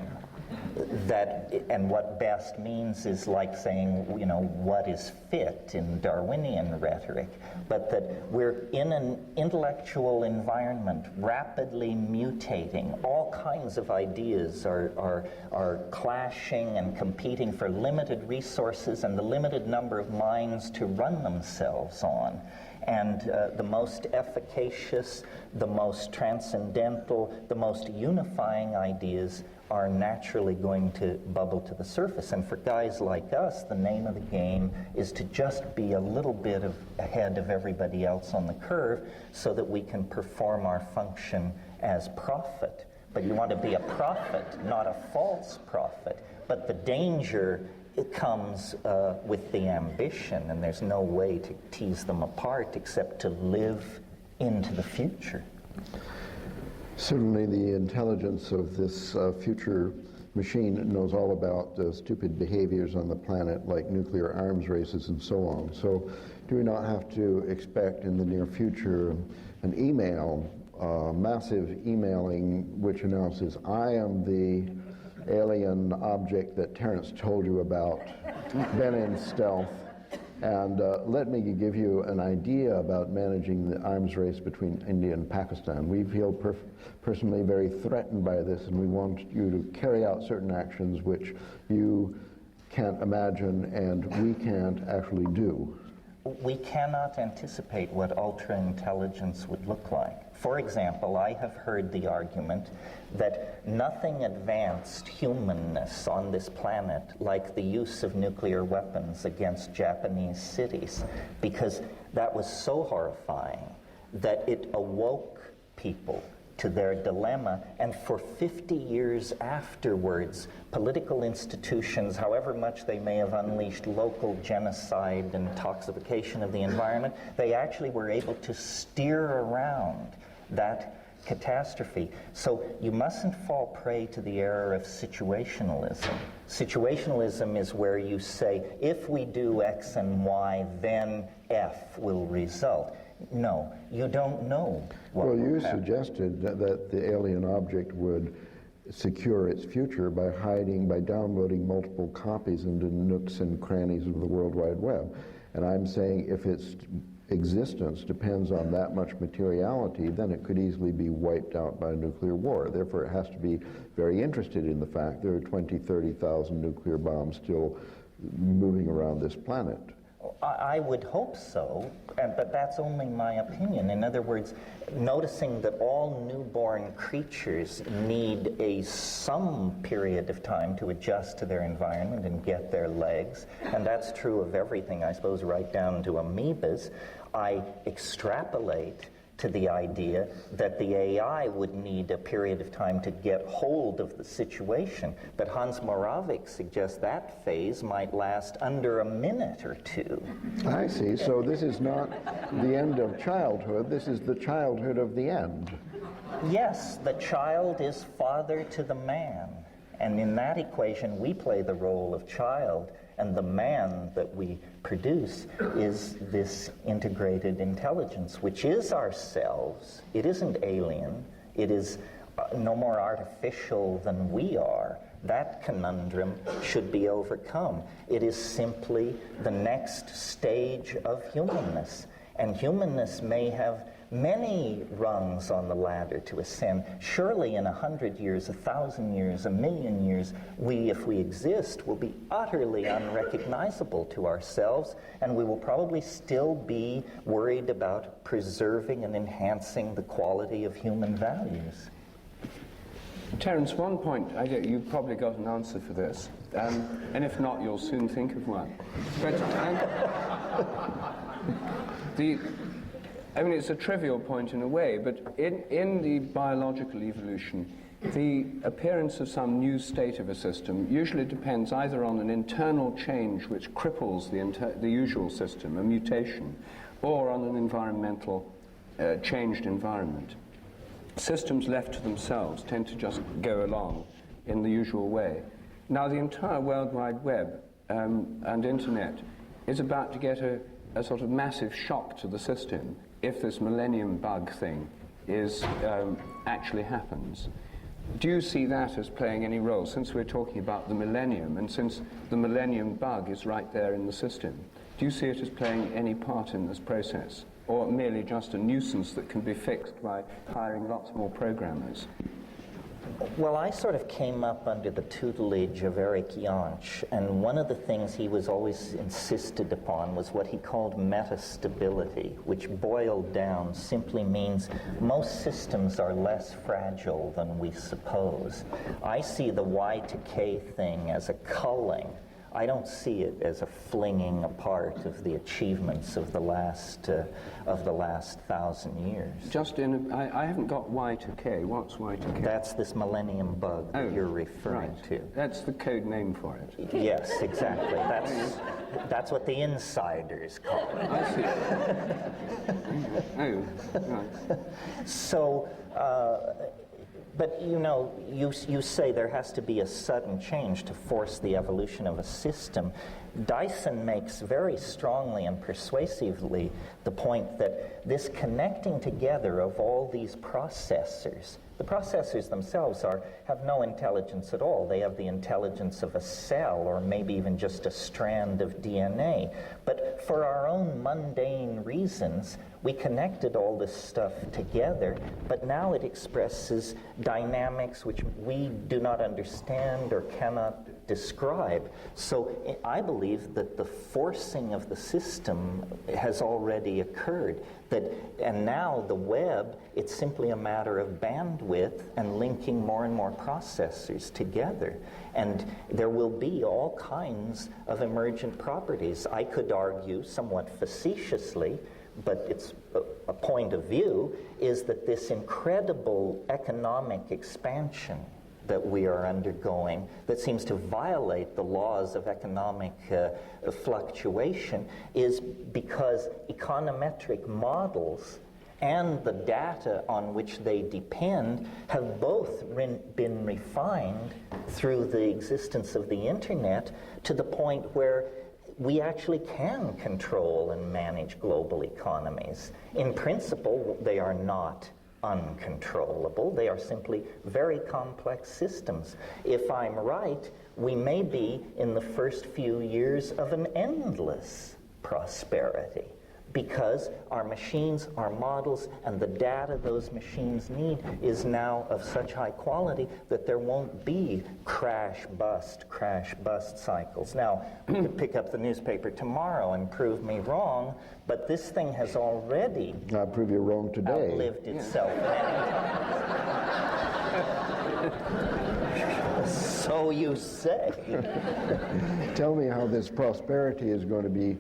And what best means is like saying, what is fit in Darwinian rhetoric, but that we're in an intellectual environment rapidly mutating. All kinds of ideas are clashing and competing for limited resources and the limited number of minds to run themselves on. And the most efficacious, the most transcendental, the most unifying ideas are naturally going to bubble to the surface. And for guys like us, the name of the game is to just be a little bit ahead of everybody else on the curve so that we can perform our function as prophet. but you want to be a prophet, not a false prophet. But the danger, it comes with the ambition, and there's no way to tease them apart except to live into the future. Certainly the intelligence of this future machine knows all about stupid behaviors on the planet, like nuclear arms races and so on. So do we not have to expect in the near future an email, massive emailing, which announces, I am the alien object that Terence told you about, been in stealth, and let me give you an idea about managing the arms race between India and Pakistan. We feel personally very threatened by this, and we want you to carry out certain actions which you can't imagine and we can't actually do. We cannot anticipate what ultra-intelligence would look like. For example, I have heard the argument that nothing advanced humanness on this planet like the use of nuclear weapons against Japanese cities, because that was so horrifying that it awoke people to their dilemma, and for 50 years afterwards, political institutions, however much they may have unleashed local genocide and toxification of the environment, they actually were able to steer around that catastrophe. So you mustn't fall prey to the error of situationalism. Situationalism is where you say, if we do X and Y, then F will result. No, you don't know what Well, you will happen. suggested that the alien object would secure its future by downloading multiple copies into nooks and crannies of the World Wide Web. And I'm saying if its existence depends on that much materiality, then it could easily be wiped out by a nuclear war. Therefore, it has to be very interested in the fact there are 20,000, 30,000 nuclear bombs still moving around this planet. I would hope so, but that's only my opinion. In other words, noticing that all newborn creatures need some period of time to adjust to their environment and get their legs, and that's true of everything, I suppose, right down to amoebas. I extrapolate to the idea that the AI would need a period of time to get hold of the situation. But Hans Moravec suggests that phase might last under a minute or two. I see. So this is not the end of childhood, this is the childhood of the end. Yes, the child is father to the man. And in that equation, we play the role of child, and the man that we produce is this integrated intelligence, which is ourselves. It isn't alien. It is no more artificial than we are. That conundrum should be overcome. It is simply the next stage of humanness. And humanness may have many rungs on the ladder to ascend. Surely in 100 years, 1,000 years, 1,000,000 years, if we exist, will be utterly unrecognizable to ourselves, and we will probably still be worried about preserving and enhancing the quality of human values. Terence, one point, you've probably got an answer for this, and if not, you'll soon think of one. But it's a trivial point in a way, but in the biological evolution, the appearance of some new state of a system usually depends either on an internal change which cripples the usual system, a mutation, or on an environmental changed environment. Systems left to themselves tend to just go along in the usual way. Now, the entire World Wide Web and Internet is about to get a sort of massive shock to the system if this millennium bug thing actually happens. Do you see that as playing any role, since we're talking about the millennium, and since the millennium bug is right there in the system? Do you see it as playing any part in this process, or merely just a nuisance that can be fixed by hiring lots more programmers? Well, I sort of came up under the tutelage of Eric Jansch, and one of the things he was always insisted upon was what he called metastability, which boiled down simply means most systems are less fragile than we suppose. I see the Y to K thing as a culling I don't see it as a flinging apart of the achievements of the last 1,000 years. Just in, I haven't got Y to K. What's Y to K? That's this millennium bug that you're referring right. to. That's the code name for it. Yes, exactly. That's what the insiders call it. I see. Oh, right. So, but you know, you say there has to be a sudden change to force the evolution of a system. Dyson makes very strongly and persuasively the point that this connecting together of all these processors, the processors themselves have no intelligence at all. They have the intelligence of a cell or maybe even just a strand of DNA. But for our own mundane reasons, we connected all this stuff together, but now it expresses dynamics which we do not understand or cannot describe. So I believe that the forcing of the system has already occurred. And now the web, it's simply a matter of bandwidth and linking more and more processors together. And there will be all kinds of emergent properties. I could argue somewhat facetiously, but it's a point of view, is that this incredible economic expansion that we are undergoing that seems to violate the laws of economic fluctuation is because econometric models and the data on which they depend have both been refined through the existence of the internet to the point where we actually can control and manage global economies. In principle, they are not uncontrollable. They are simply very complex systems. If I'm right, we may be in the first few years of an endless prosperity because our machines, our models, and the data those machines need is now of such high quality that there won't be crash, bust cycles. Now, we could pick up the newspaper tomorrow and prove me wrong, but this thing has already I'll prove you wrong today. outlived itself many times. So you say. Tell me how this prosperity is going to be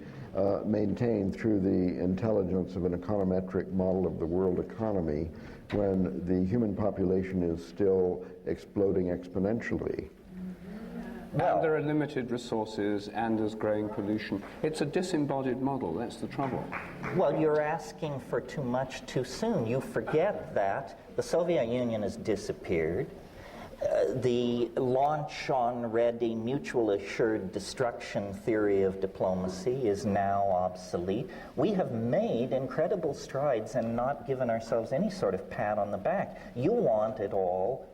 maintained through the intelligence of an econometric model of the world economy when the human population is still exploding exponentially. And there are limited resources and there's growing pollution. It's a disembodied model, that's the trouble. Well, you're asking for too much too soon. You forget that the Soviet Union has disappeared. The launch-on-ready, mutual assured destruction theory of diplomacy is now obsolete. We have made incredible strides and not given ourselves any sort of pat on the back. You want it all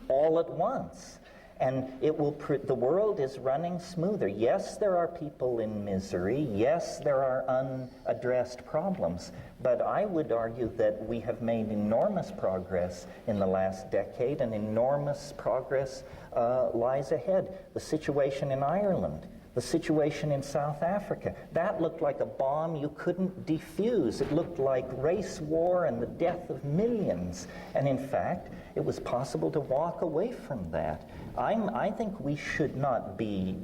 at once. And it will the world is running smoother. Yes, there are people in misery. Yes, there are unaddressed problems. But I would argue that we have made enormous progress in the last decade, and enormous progress lies ahead. The situation in Ireland, the situation in South Africa, that looked like a bomb you couldn't defuse. It looked like race war and the death of millions. And in fact, it was possible to walk away from that. I think we should not be,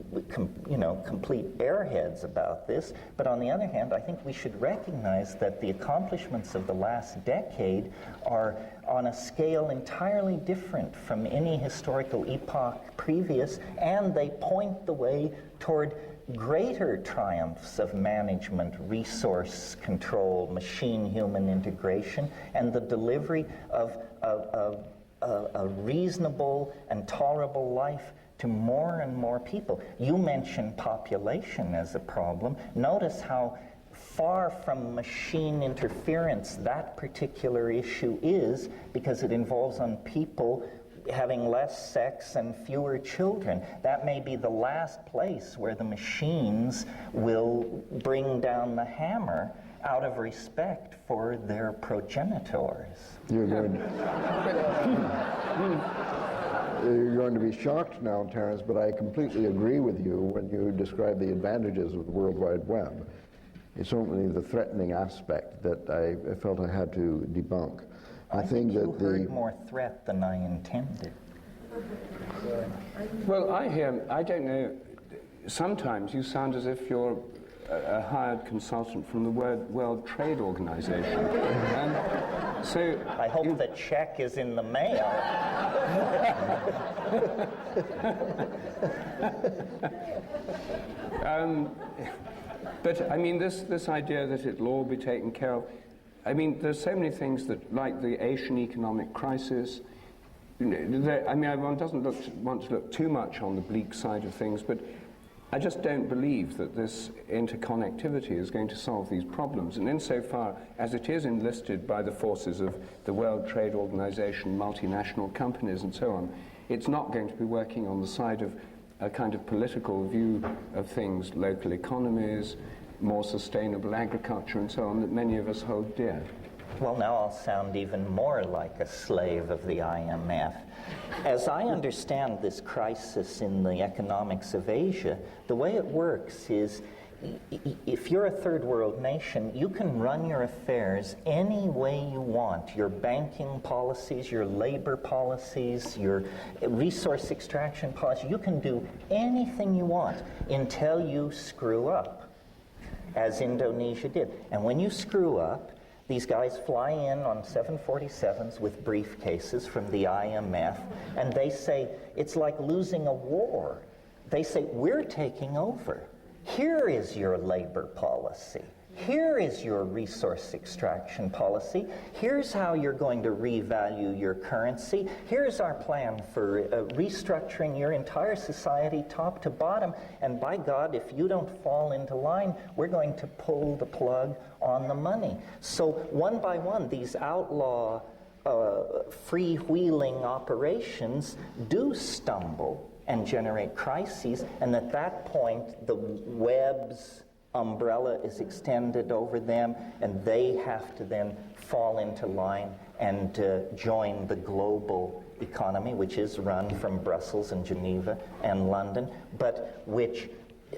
complete airheads about this, but on the other hand, I think we should recognize that the accomplishments of the last decade are on a scale entirely different from any historical epoch previous, and they point the way toward greater triumphs of management, resource control, machine-human integration, and the delivery of a reasonable and tolerable life to more and more people. You mentioned population as a problem. Notice how far from machine interference that particular issue is, because it involves on people having less sex and fewer children. That may be the last place where the machines will bring down the hammer out of respect for their progenitors. You're going to be shocked now, Terence, but I completely agree with you when you describe the advantages of the World Wide Web. It's only the threatening aspect that I felt I had to debunk. I think you heard more threat than I intended. Well, I don't know. sometimes you sound as if you're a hired consultant from the World Trade Organization. So I hope the check is in the mail. But I mean, this idea that it'll all be taken care of, I mean, there's so many things that, like the Asian economic crisis, I mean, one doesn't want to look too much on the bleak side of things, but I just don't believe that this interconnectivity is going to solve these problems. And insofar as it is enlisted by the forces of the World Trade Organization, multinational companies, and so on, it's not going to be working on the side of a kind of political view of things, local economies, more sustainable agriculture, and so on, that many of us hold dear. Well, now I'll sound even more like a slave of the IMF. As I understand this crisis in the economics of Asia, the way it works is if you're a third world nation, you can run your affairs any way you want. Your banking policies, your labor policies, your resource extraction policy, you can do anything you want until you screw up, as Indonesia did. And when you screw up, these guys fly in on 747s with briefcases from the IMF, and they say, it's like losing a war. They say, we're taking over. Here is your labor policy. Here is your resource extraction policy. Here's how you're going to revalue your currency. Here's our plan for restructuring your entire society top to bottom. And by God, if you don't fall into line, we're going to pull the plug on the money. So one by one, these outlaw freewheeling operations do stumble and generate crises. And at that point, the web's umbrella is extended over them, and they have to then fall into line and join the global economy, which is run from Brussels and Geneva and London, but which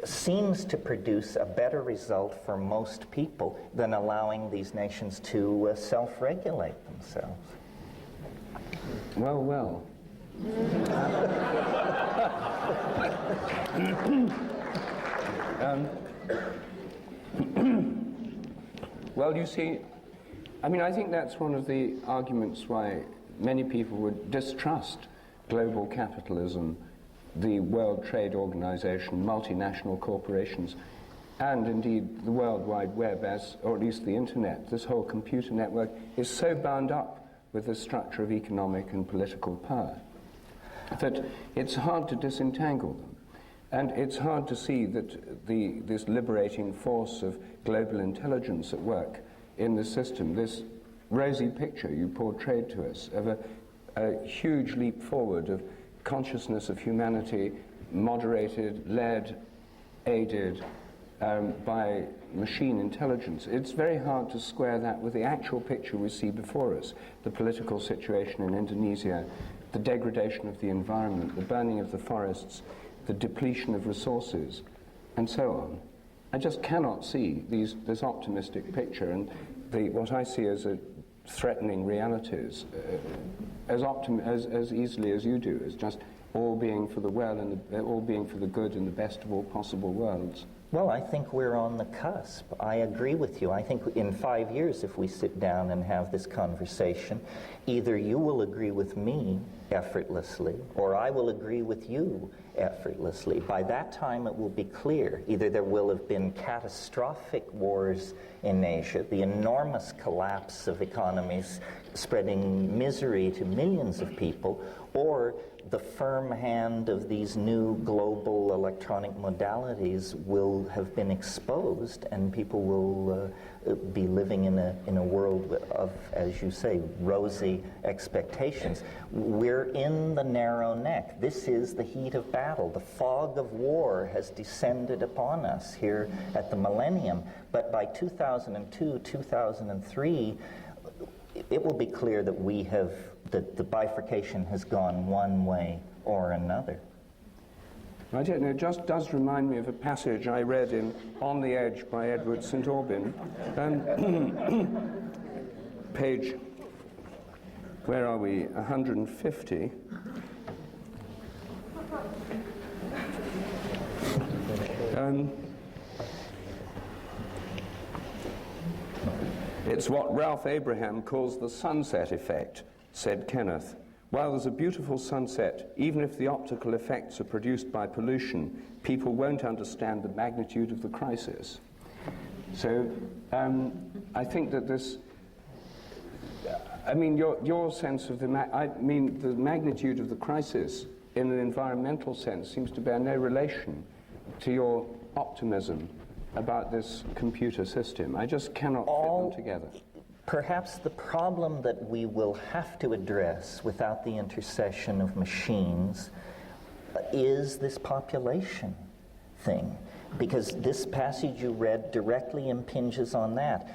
seems to produce a better result for most people than allowing these nations to self-regulate themselves. Well, well. Well, you see, I mean, I think that's one of the arguments why many people would distrust global capitalism, the World Trade Organization, multinational corporations, and indeed the World Wide Web, or at least the Internet. This whole computer network is so bound up with the structure of economic and political power that it's hard to disentangle them. And it's hard to see that this liberating force of global intelligence at work in the system, this rosy picture you portrayed to us of a huge leap forward of consciousness of humanity, moderated, led, aided by machine intelligence. It's very hard to square that with the actual picture we see before us, the political situation in Indonesia, the degradation of the environment, the burning of the forests, the depletion of resources, and so on. I just cannot see this optimistic picture and what I see as threatening realities as easily as you do, as just all being for the well and all being for the good and the best of all possible worlds. Well, I think we're on the cusp. I agree with you. I think in 5 years, if we sit down and have this conversation, either you will agree with me effortlessly, or I will agree with you effortlessly. By that time, it will be clear. Either there will have been catastrophic wars in Asia, the enormous collapse of economies spreading misery to millions of people, or the firm hand of these new global electronic modalities will have been exposed, and people will be living in a world of, as you say, rosy expectations. We're in the narrow neck. This is the heat of battle. The fog of war has descended upon us here at the millennium. But by 2002, 2003, it will be clear that that the bifurcation has gone one way or another. I don't know, it just does remind me of a passage I read in On the Edge by Edward St. Aubyn. Page, where are we, 150. It's what Ralph Abraham calls the sunset effect, said Kenneth. While there's a beautiful sunset, even if the optical effects are produced by pollution, people won't understand the magnitude of the crisis. So I think that this, I mean, your sense of the magnitude of the crisis in an environmental sense seems to bear no relation to your optimism about this computer system. I just cannot fit them together. Perhaps the problem that we will have to address without the intercession of machines is this population thing. Because this passage you read directly impinges on that.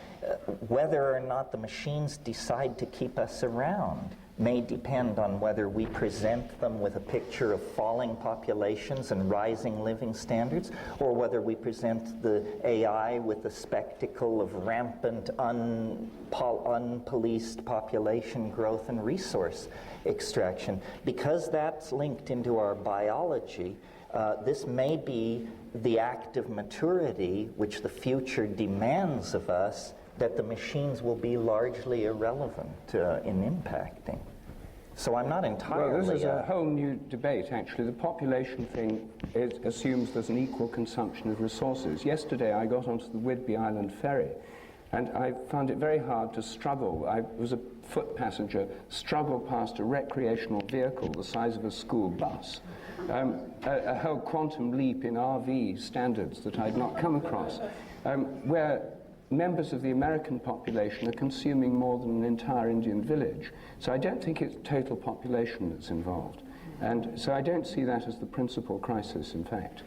Whether or not the machines decide to keep us around may depend on whether we present them with a picture of falling populations and rising living standards, or whether we present the AI with the spectacle of rampant, unpoliced population growth and resource extraction. Because that's linked into our biology, this may be the act of maturity which the future demands of us, that the machines will be largely irrelevant in impacting. So I'm not entirely... Well, this is a whole new debate, actually. The population thing assumes there's an equal consumption of resources. Yesterday I got onto the Whidbey Island ferry, and I found it very hard to struggle. I was a foot passenger, struggled past a recreational vehicle the size of a school bus. A whole quantum leap in RV standards that I'd not come across, where members of the American population are consuming more than an entire Indian village. So I don't think it's total population that's involved. And so I don't see that as the principal crisis, in fact.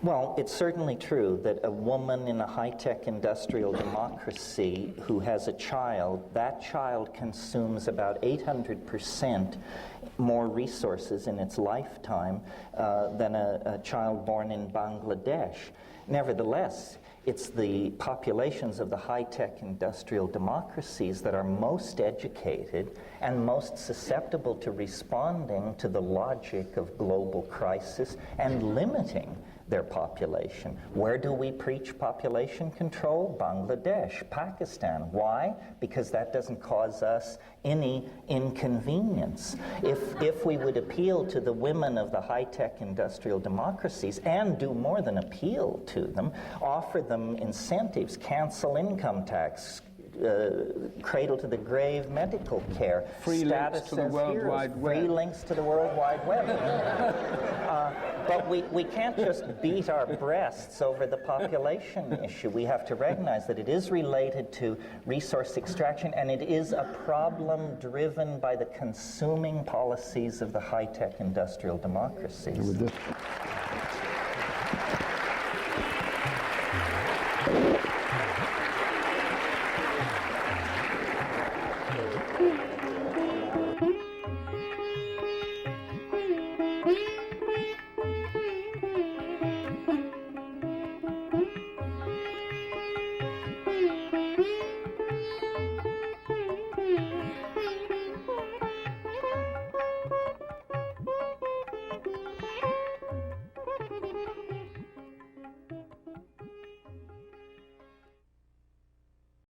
Well, it's certainly true that a woman in a high-tech industrial democracy who has a child, that child consumes about 800% more resources in its lifetime than a child born in Bangladesh. Nevertheless, it's the populations of the high-tech industrial democracies that are most educated and most susceptible to responding to the logic of global crisis and limiting their population. Where do we preach population control? Bangladesh, Pakistan. Why? Because that doesn't cause us any inconvenience. If we would appeal to the women of the high-tech industrial democracies, and do more than appeal to them, offer them incentives, cancel income tax, cradle to the grave medical care, free links to the World Wide Web. Free links to the World Wide Web. But we can't just beat our breasts over the population issue. We have to recognize that it is related to resource extraction, and it is a problem driven by the consuming policies of the high-tech industrial democracies.